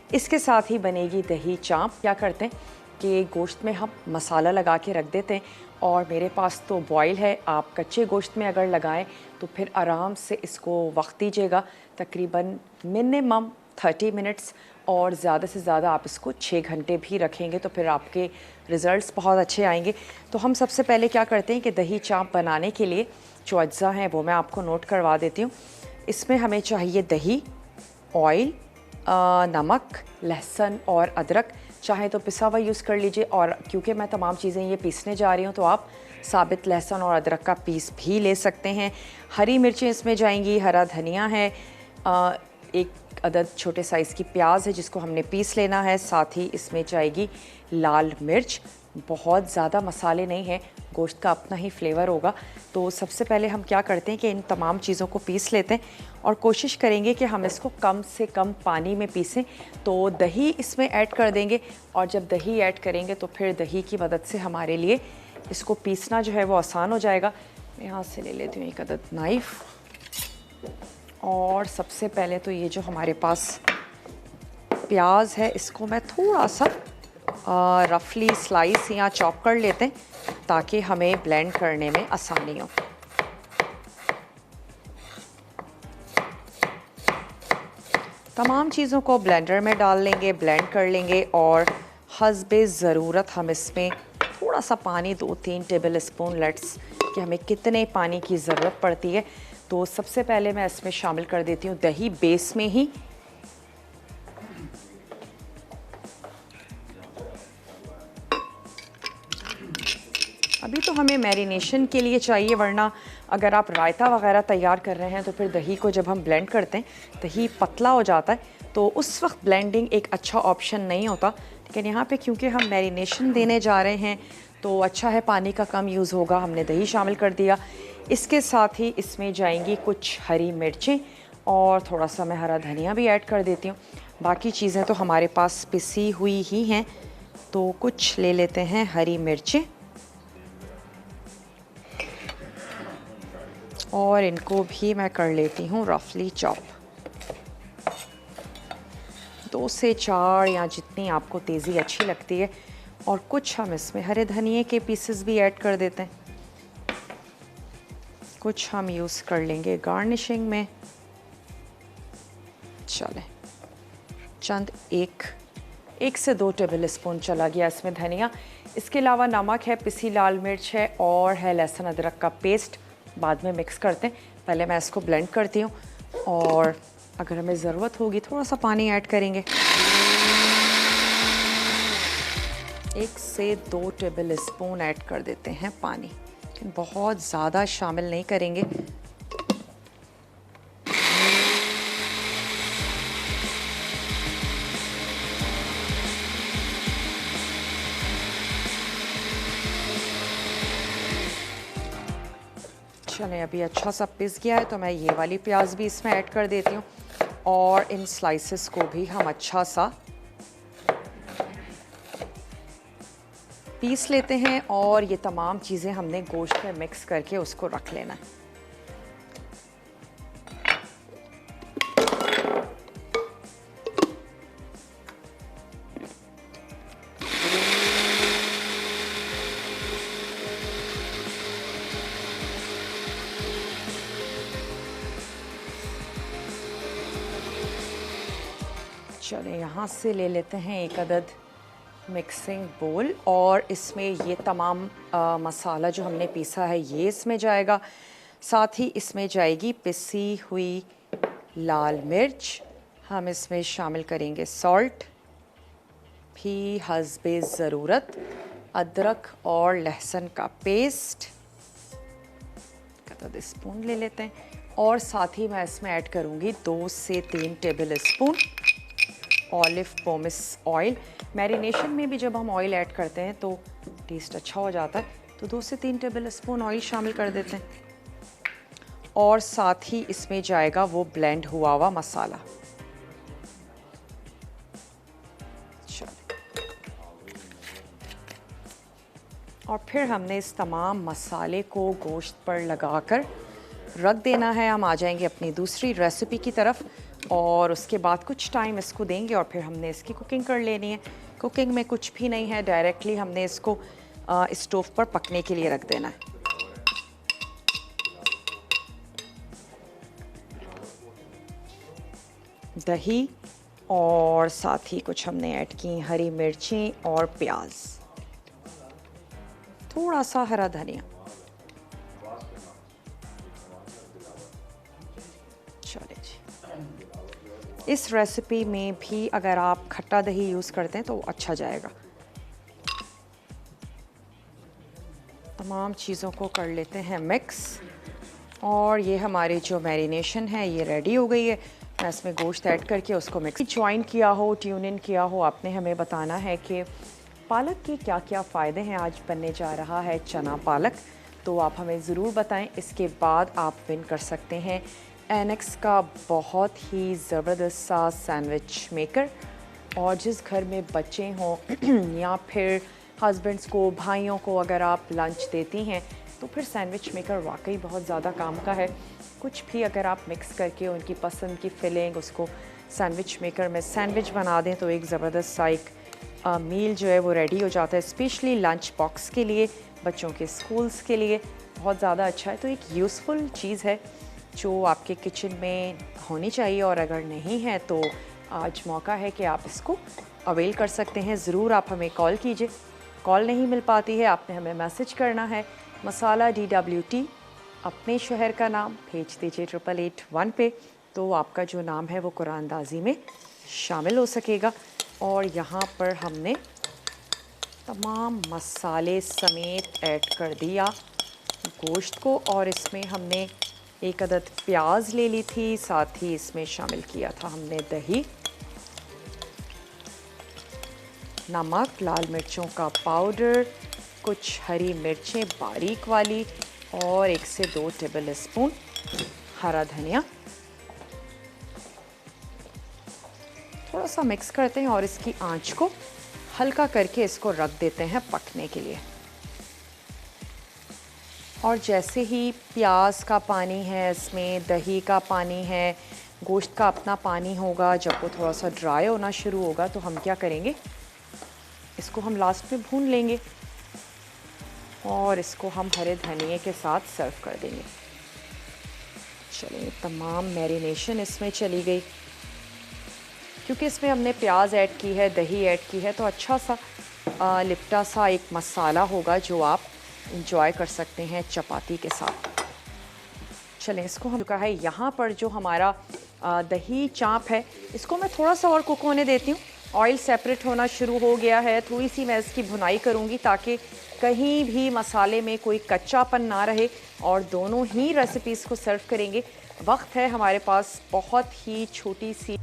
इसके साथ ही बनेगी दही चाँप। क्या करते हैं कि गोश्त में हम मसाला लगा के रख देते हैं, और मेरे पास तो बॉयल है। आप कच्चे गोश्त में अगर लगाएं तो फिर आराम से इसको वक्त दीजिएगा, तकरीबन मिनिमम 30 मिनट्स, और ज़्यादा से ज़्यादा आप इसको 6 घंटे भी रखेंगे तो फिर आपके रिज़ल्ट्स बहुत अच्छे आएंगे। तो हम सबसे पहले क्या करते हैं कि दही चाँप बनाने के लिए जो अज्जा हैं वो मैं आपको नोट करवा देती हूँ। इसमें हमें चाहिए दही, ऑयल, नमक, लहसुन और अदरक। चाहे तो पिसा हुआ यूज़ कर लीजिए, और क्योंकि मैं तमाम चीज़ें ये पीसने जा रही हूँ तो आप साबित लहसुन और अदरक का पीस भी ले सकते हैं। हरी मिर्चें इसमें जाएंगी, हरा धनिया है, एक अदद छोटे साइज़ की प्याज है जिसको हमने पीस लेना है। साथ ही इसमें जाएगी लाल मिर्च। बहुत ज़्यादा मसाले नहीं हैं, गोश्त का अपना ही फ्लेवर होगा। तो सबसे पहले हम क्या करते हैं कि इन तमाम चीज़ों को पीस लेते हैं, और कोशिश करेंगे कि हम इसको कम से कम पानी में पीसें। तो दही इसमें ऐड कर देंगे, और जब दही ऐड करेंगे तो फिर दही की मदद से हमारे लिए इसको पीसना जो है वो आसान हो जाएगा। मैं यहाँ से ले लेती हूँ एक अदद नाइफ़, और सबसे पहले तो ये जो हमारे पास प्याज है इसको मैं थोड़ा सा रफली स्लाइस या चॉप कर लेते हैं ताकि हमें ब्लेंड करने में आसानी हो। तमाम चीज़ों को ब्लेंडर में डाल लेंगे, ब्लेंड कर लेंगे, और हस्बे ज़रूरत हम इसमें थोड़ा सा पानी, 2-3 टेबल स्पून, लेट्स कि हमें कितने पानी की ज़रूरत पड़ती है। तो सबसे पहले मैं इसमें शामिल कर देती हूँ दही बेस में ही। अभी तो हमें मैरिनेशन के लिए चाहिए, वरना अगर आप रायता वगैरह तैयार कर रहे हैं तो फिर दही को जब हम ब्लेंड करते हैं दही पतला हो जाता है, तो उस वक्त ब्लेंडिंग एक अच्छा ऑप्शन नहीं होता। लेकिन यहाँ पे क्योंकि हम मैरिनेशन देने जा रहे हैं तो अच्छा है, पानी का कम यूज़ होगा। हमने दही शामिल कर दिया। इसके साथ ही इसमें जाएंगी कुछ हरी मिर्चें, और थोड़ा सा मैं हरा धनिया भी ऐड कर देती हूँ। बाकी चीज़ें तो हमारे पास पिसी हुई ही हैं, तो कुछ ले लेते हैं हरी मिर्चें, और इनको भी मैं कर लेती हूँ रफली चॉप। 2 से 4 या जितनी आपको तेज़ी अच्छी लगती है। और कुछ हम इसमें हरे धनिए के पीसेस भी ऐड कर देते हैं। कुछ हम यूज़ कर लेंगे गार्निशिंग में। चलें, चंद एक से 2 टेबल स्पून चला गया इसमें धनिया। इसके अलावा नमक है, पिसी लाल मिर्च है, और है लहसुन अदरक का पेस्ट। बाद में मिक्स करते हैं, पहले मैं इसको ब्लेंड करती हूँ, और अगर हमें ज़रूरत होगी थोड़ा सा पानी ऐड करेंगे। 1 से 2 टेबल स्पून ऐड कर देते हैं पानी, लेकिन बहुत ज़्यादा शामिल नहीं करेंगे। चलें, अभी अच्छा सा पिस गया है तो मैं ये वाली प्याज भी इसमें ऐड कर देती हूँ, और इन स्लाइसेस को भी हम अच्छा सा पीस लेते हैं। और ये तमाम चीज़ें हमने गोश्त में मिक्स करके उसको रख लेना है। चलें, यहाँ से ले लेते हैं एक अदद मिक्सिंग बोल, और इसमें ये तमाम मसाला जो हमने पीसा है ये इसमें जाएगा। साथ ही इसमें जाएगी पिसी हुई लाल मिर्च। हम इसमें शामिल करेंगे सॉल्ट भी हस्बे ज़रूरत, अदरक और लहसुन का पेस्ट आधा स्पून ले लेते हैं, और साथ ही मैं इसमें ऐड करूँगी 2 से 3 table spoon olive pomace oil. Marination में भी जब हम ऑयल ऐड करते हैं तो टेस्ट अच्छा हो जाता है, तो 2 से 3 टेबल स्पून ऑयल शामिल कर देते हैं। और साथ ही इसमें जाएगा वो ब्लेंड हुआ हुआ मसाला। और फिर हमने इस तमाम मसाले को गोश्त पर लगाकर रख देना है। हम आ जाएंगे अपनी दूसरी रेसिपी की तरफ। और उसके बाद कुछ टाइम इसको देंगे और फिर हमने इसकी कुकिंग कर लेनी है। कुकिंग में कुछ भी नहीं है, डायरेक्टली हमने इसको स्टोव पर पकने के लिए रख देना है। दही और साथ ही कुछ हमने ऐड की हरी मिर्चें और प्याज, थोड़ा सा हरा धनिया। चलिए जी, इस रेसिपी में भी अगर आप खट्टा दही यूज़ करते हैं तो अच्छा जाएगा। तमाम चीज़ों को कर लेते हैं मिक्स और ये हमारी जो मैरिनेशन है ये रेडी हो गई है। मैं इसमें गोश्त ऐड करके उसको मिक्स ज्वाइन किया हो, ट्यून इन किया हो, आपने हमें बताना है कि पालक के क्या क्या फ़ायदे हैं। आज बनने जा रहा है चना पालक, तो आप हमें ज़रूर बताएं। इसके बाद आप विन कर सकते हैं एनेक्स का बहुत ही ज़बरदस्त सा सैंडविच मेकर। और जिस घर में बच्चे हों या फिर हस्बैंड्स को, भाइयों को अगर आप लंच देती हैं तो फिर सैंडविच मेकर वाकई बहुत ज़्यादा काम का है। कुछ भी अगर आप मिक्स करके उनकी पसंद की फिलिंग उसको सैंडविच मेकर में सैंडविच बना दें तो एक ज़बरदस्त सा एक मील जो है वो रेडी हो जाता है। स्पेशली लंच बॉक्स के लिए, बच्चों के स्कूल्स के लिए बहुत ज़्यादा अच्छा है। तो एक यूज़फुल चीज़ है जो आपके किचन में होनी चाहिए, और अगर नहीं है तो आज मौका है कि आप इसको अवेल कर सकते हैं। ज़रूर आप हमें कॉल कीजिए। कॉल नहीं मिल पाती है, आपने हमें मैसेज करना है मसाला DWT, अपने शहर का नाम भेज दीजिए 8881 पे, तो आपका जो नाम है वो कुरानदाजी में शामिल हो सकेगा। और यहाँ पर हमने तमाम मसाले समेत ऐड कर दिया गोश्त को, और इसमें हमने एक अदद प्याज ले ली थी, साथ ही इसमें शामिल किया था हमने दही, नमक, लाल मिर्चों का पाउडर, कुछ हरी मिर्चें बारीक वाली और 1 से 2 टेबल स्पून हरा धनिया। थोड़ा सा मिक्स करते हैं और इसकी आंच को हल्का करके इसको रख देते हैं पकने के लिए। और जैसे ही प्याज का पानी है, इसमें दही का पानी है, गोश्त का अपना पानी होगा, जब वो थोड़ा सा ड्राई होना शुरू होगा तो हम क्या करेंगे, इसको हम लास्ट में भून लेंगे और इसको हम हरे धनिए के साथ सर्व कर देंगे। चलिए, तमाम मैरिनेशन इसमें चली गई। क्योंकि इसमें हमने प्याज ऐड की है, दही ऐड की है, तो अच्छा सा लिपटा सा एक मसाला होगा जो आप इंजॉय कर सकते हैं चपाती के साथ। चलें, इसको हम चुका है। यहाँ पर जो हमारा दही चाँप है इसको मैं थोड़ा सा और कुक होने देती हूँ। ऑयल सेपरेट होना शुरू हो गया है, थोड़ी सी मैं इसकी भुनाई करूँगी ताकि कहीं भी मसाले में कोई कच्चापन ना रहे, और दोनों ही रेसिपीज़ को सर्व करेंगे। वक्त है हमारे पास बहुत ही छोटी सी